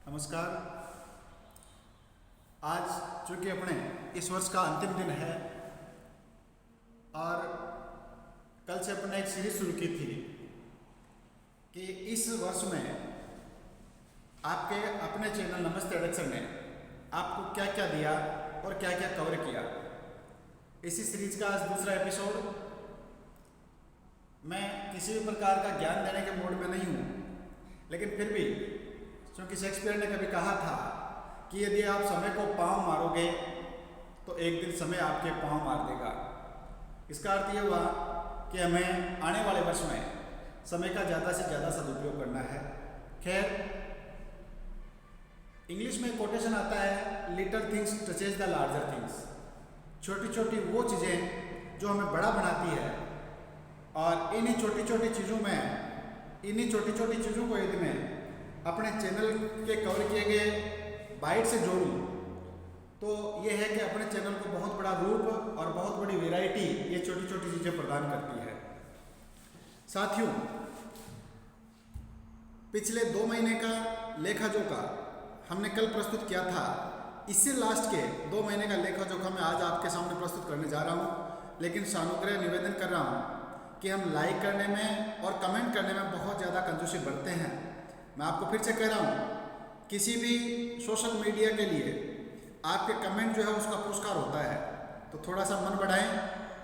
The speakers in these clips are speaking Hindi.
नमस्कार। आज चूँकि अपने इस वर्ष का अंतिम दिन है और कल से अपने एक सीरीज शुरू की थी कि इस वर्ष में आपके अपने चैनल नमस्ते अध्यक्ष ने आपको क्या क्या दिया और क्या क्या कवर किया। इसी सीरीज का आज दूसरा एपिसोड। मैं किसी भी प्रकार का ज्ञान देने के मूड में नहीं हूँ, लेकिन फिर भी क्योंकि शेक्सपियर ने कभी कहा था कि यदि आप समय को पाँव मारोगे तो एक दिन समय आपके पाँव मार देगा। इसका अर्थ ये हुआ कि हमें आने वाले वर्ष में समय का ज़्यादा से ज़्यादा सदुपयोग करना है। खैर, इंग्लिश में कोटेशन आता है, little things touches the larger things. छोटी छोटी वो चीज़ें जो हमें बड़ा बनाती है, और इन्हीं छोटी छोटी चीज़ों को यदि मैं अपने चैनल के कवर किए गए बाइट से जोड़ूं तो ये है कि अपने चैनल को बहुत बड़ा रूप और बहुत बड़ी वैरायटी ये छोटी छोटी चीज़ें प्रदान करती है। साथियों, पिछले 2 महीने का लेखा जोखा हमने कल प्रस्तुत किया था। इससे लास्ट के 2 महीने का लेखा जोखा मैं आज आपके सामने प्रस्तुत करने जा रहा हूँ, लेकिन सानुग्रह निवेदन कर रहा हूँ कि हम लाइक करने में और कमेंट करने में बहुत ज़्यादा कंजूसी बरतते हैं। मैं आपको फिर से कह रहा हूँ, किसी भी सोशल मीडिया के लिए आपके कमेंट जो है उसका पुरस्कार होता है, तो थोड़ा सा मन बढ़ाएं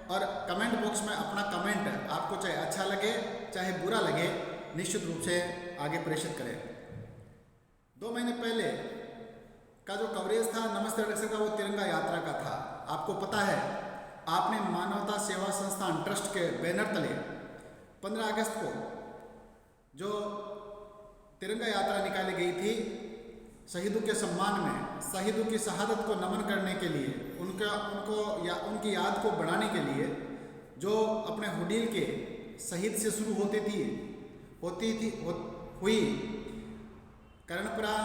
और कमेंट बॉक्स में अपना कमेंट आपको चाहे अच्छा लगे चाहे बुरा लगे निश्चित रूप से आगे प्रेषित करें। 2 महीने पहले का जो कवरेज था नमस्ते अध्यक्ष का, वो तिरंगा यात्रा का था। आपको पता है, आपने मानवता सेवा संस्थान ट्रस्ट के बैनर तले 15 अगस्त को जो तिरंगा यात्रा निकाली गई थी, शहीदों के सम्मान में, शहीदों की शहादत को नमन करने के लिए, उनकी याद को बढ़ाने के लिए, जो अपने हुडील के शहीद से शुरू हुई कर्णपुरा,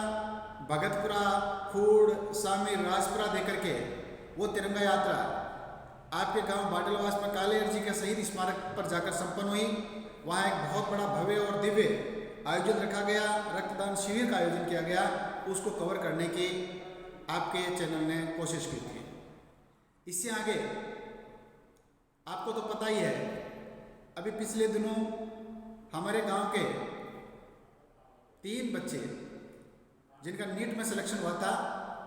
भगतपुरा, खूड़, शामिर, राजपुरा देकर के वो तिरंगा यात्रा आपके गांव बाडलवास में कालेर जी के शहीद स्मारक पर जाकर संपन्न हुई। वहाँ एक बहुत बड़ा भव्य और दिव्य आयोजन रखा गया, रक्तदान शिविर का आयोजन किया गया। उसको कवर करने की आपके चैनल ने कोशिश की थी। इससे आगे आपको तो पता ही है, अभी पिछले दिनों हमारे गांव के 3 बच्चे जिनका नीट में सिलेक्शन हुआ था,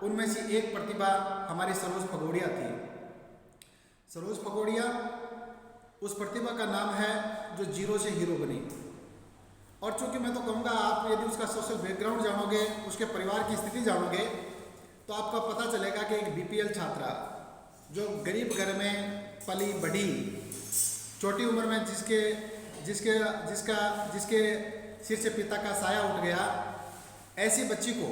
उनमें से एक प्रतिभा हमारी सरोज फगोड़िया थी। सरोज फगोड़िया उस प्रतिभा का नाम है जो जीरो से हीरो बनी। और चूंकि मैं तो कहूँगा, आप यदि उसका सोशल बैकग्राउंड जानोगे, उसके परिवार की स्थिति जानोगे, तो आपका पता चलेगा कि एक बीपीएल छात्रा जो गरीब घर में पली बढ़ी, छोटी उम्र में जिसके सिर से पिता का साया उठ गया, ऐसी बच्ची को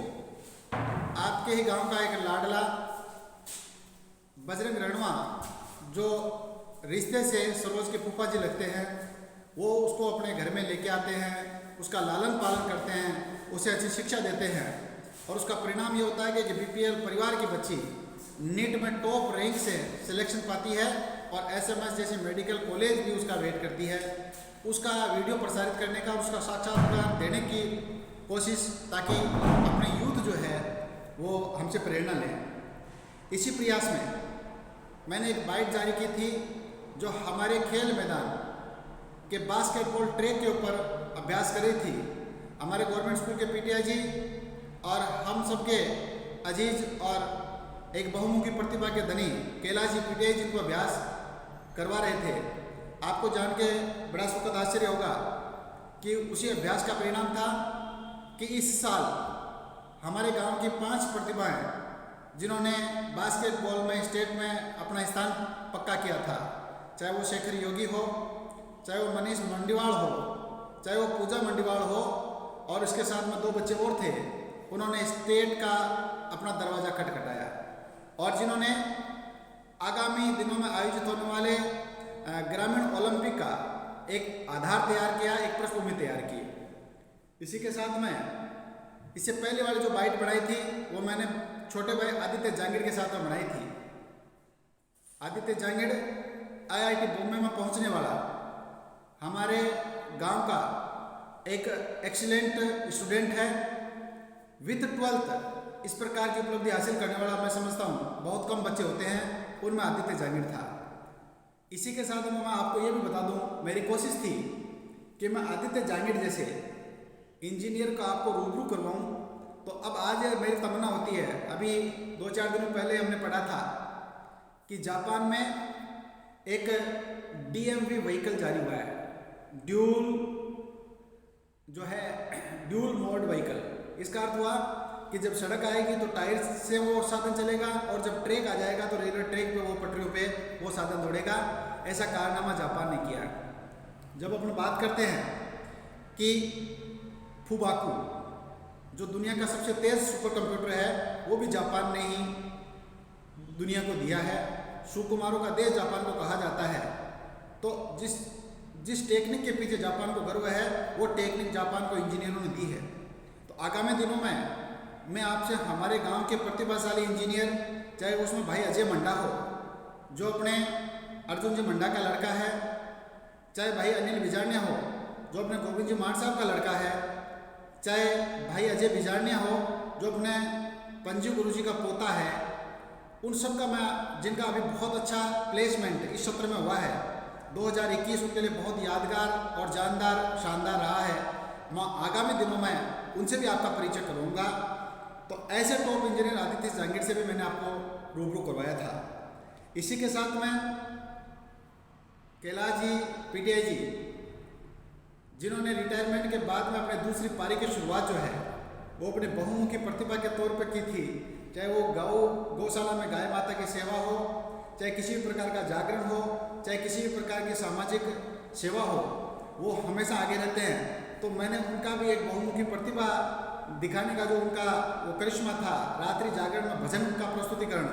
आपके ही गांव का एक लाडला बजरंग रणवा, जो रिश्ते से सरोज के फूफा जी लगते हैं, वो उसको अपने घर में लेके आते हैं, उसका लालन पालन करते हैं, उसे अच्छी शिक्षा देते हैं। और उसका परिणाम ये होता है कि बीपीएल परिवार की बच्ची नीट में टॉप रैंक से सिलेक्शन पाती है और एसएमएस जैसे मेडिकल कॉलेज भी उसका वेट करती है। उसका वीडियो प्रसारित करने का, उसका साक्षात्कार देने की कोशिश, ताकि अपने यूथ जो है वो हमसे प्रेरणा लें। इसी प्रयास में मैंने एक बाइट जारी की थी जो हमारे खेल मैदान के बास्केटबॉल ट्रैक के ऊपर अभ्यास कर रही थी। हमारे गवर्नमेंट स्कूल के पीटीआई जी और हम सबके अजीज और एक बहुमुखी प्रतिभा के धनी कैलाश जी पीटीआई जिनको अभ्यास करवा रहे थे। आपको जान के बड़ा सुखद आश्चर्य होगा कि उसी अभ्यास का परिणाम था कि इस साल हमारे गांव की 5 प्रतिभाएं जिन्होंने बास्केटबॉल में स्टेट में अपना स्थान पक्का किया था, चाहे वो शेखर योगी हो, चाहे वो मनीष मंडीवाल हो, चाहे वो पूजा मंडीवाल हो, और उसके साथ में 2 बच्चे और थे, उन्होंने स्टेट का अपना दरवाज़ा खटखटाया। और जिन्होंने आगामी दिनों में आयोजित होने वाले ग्रामीण ओलंपिक का एक आधार तैयार किया, एक पृष्ठभूमि तैयार की। इसी के साथ में इससे पहले वाली जो बाइट बनाई थी वो मैंने छोटे भाई आदित्य जांगिड़ के साथ में बनाई थी। आदित्य जांगिड़ आईआईटी बॉम्बे में पहुंचने वाला हमारे गांव का एक एक्सीलेंट स्टूडेंट है। विथ 12th इस प्रकार की उपलब्धि हासिल करने वाला मैं समझता हूँ बहुत कम बच्चे होते हैं, उनमें आदित्य जांगिड़ था। इसी के साथ मैं आपको ये भी बता दूँ, मेरी कोशिश थी कि मैं आदित्य जांगिड़ जैसे इंजीनियर को आपको रूबरू करवाऊँ। तो अब आज मेरी तमन्ना होती है, अभी 2-4 दिन पहले हमने पढ़ा था कि जापान में एक DMV व्हीकल जारी हुआ है, ड्यूल मोड व्हीकल। इसका अर्थ हुआ कि जब सड़क आएगी तो टायर से वो साधन चलेगा, और जब ट्रैक आ जाएगा तो रेलवे ट्रैक पे वो पटरियों पे वो साधन दौड़ेगा। ऐसा कारनामा जापान ने किया। जब अपन बात करते हैं कि फुबाकू जो दुनिया का सबसे तेज सुपर कंप्यूटर है, वो भी जापान ने ही दुनिया को दिया है। सुकुमारों का देश जापान को कहा जाता है। तो जिस टेक्निक के पीछे जापान को गर्व है, वो टेक्निक जापान को इंजीनियरों ने दी है। तो आगामी दिनों में मैं आपसे हमारे गांव के प्रतिभाशाली इंजीनियर, चाहे उसमें भाई अजय मंडा हो जो अपने अर्जुन जी मंडा का लड़का है, चाहे भाई अनिल बिजारनिया हो जो अपने गोविंद जी मान साहब का लड़का है, चाहे भाई अजय बिजारनिया हो जो अपने पंजी गुरु जी का पोता है, उन सब का मैं जिनका अभी बहुत अच्छा प्लेसमेंट इस सत्र में हुआ है 2021 उनके लिए बहुत यादगार और शानदार रहा है। मैं आगामी दिनों में उनसे भी आपका परिचय करूँगा। तो ऐसे टॉप इंजीनियर आदित्य जांगिड़ से भी मैंने आपको रूबरू करवाया था। इसी के साथ में कैलाश जी PTI जी, जिन्होंने रिटायरमेंट के बाद में अपने दूसरी पारी की शुरुआत जो है वो अपने बहुमुखी प्रतिभा के तौर पर की थी। चाहे वो गौशाला में गाय माता की सेवा हो, चाहे किसी भी प्रकार का जागरण हो, चाहे किसी भी प्रकार की सामाजिक सेवा हो, वो हमेशा आगे रहते हैं। तो मैंने उनका भी एक बहुमुखी प्रतिभा दिखाने का जो उनका वो करिश्मा था, रात्रि जागरण में भजन का प्रस्तुतिकरण,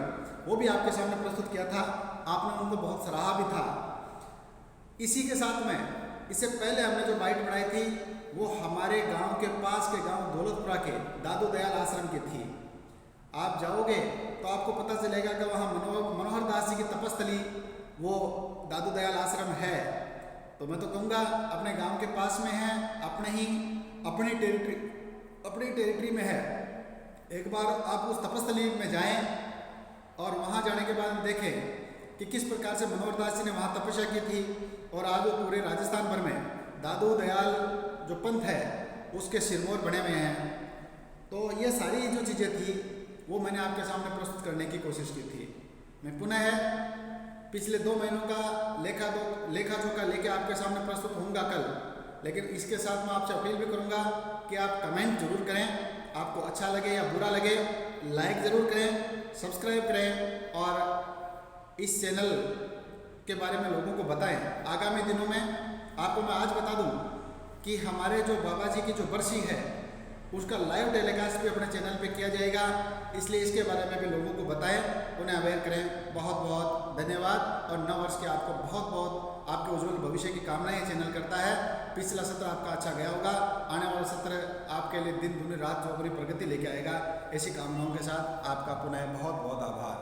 वो भी आपके सामने प्रस्तुत किया था। आपने उनको बहुत सराहा भी था। इसी के साथ में इससे पहले हमने जो बाइट पढ़ाई थी वो हमारे गांव के पास के गांव दौलतपुरा के दादू दयाल आश्रम की थी। आप जाओगे तो आपको पता चलेगा कि वहाँ मनोहर दास जी की तपस्थली वो दादू दयाल आश्रम है। तो मैं तो कहूँगा अपने गांव के पास में है, अपनी टेरिटरी में है। एक बार आप उस तपस्थली में जाएं और वहाँ जाने के बाद देखें कि किस प्रकार से मनोहर दास जी ने वहाँ तपस्या की थी, और आज वो पूरे राजस्थान भर में दादू दयाल जो पंथ है उसके सिरमौर बने हुए हैं। तो ये सारी जो चीज़ें थी वो मैंने आपके सामने प्रस्तुत करने की कोशिश की थी। मैं पुनः पिछले 2 महीनों का लेखा जोखा लेके आपके सामने प्रस्तुत होऊंगा कल। लेकिन इसके साथ मैं आपसे अपील भी करूंगा कि आप कमेंट जरूर करें, आपको अच्छा लगे या बुरा लगे, लाइक ज़रूर करें, सब्सक्राइब करें और इस चैनल के बारे में लोगों को बताएं। आगामी दिनों में आपको मैं आज बता दूं कि हमारे जो बाबा जी की जो बरसी है उसका लाइव टेलीकास्ट भी अपने चैनल पे किया जाएगा, इसलिए इसके बारे में भी लोगों को बताएं, उन्हें अवेयर करें। बहुत बहुत धन्यवाद और नव वर्ष के आपको बहुत बहुत आपके उज्जवल भविष्य की कामनाएं ये चैनल करता है। पिछला सत्र आपका अच्छा गया होगा, आने वाला सत्र आपके लिए दिन दूनी रात चौगुनी प्रगति लेके आएगा। ऐसी कामनाओं के साथ आपका पुनः बहुत बहुत आभार।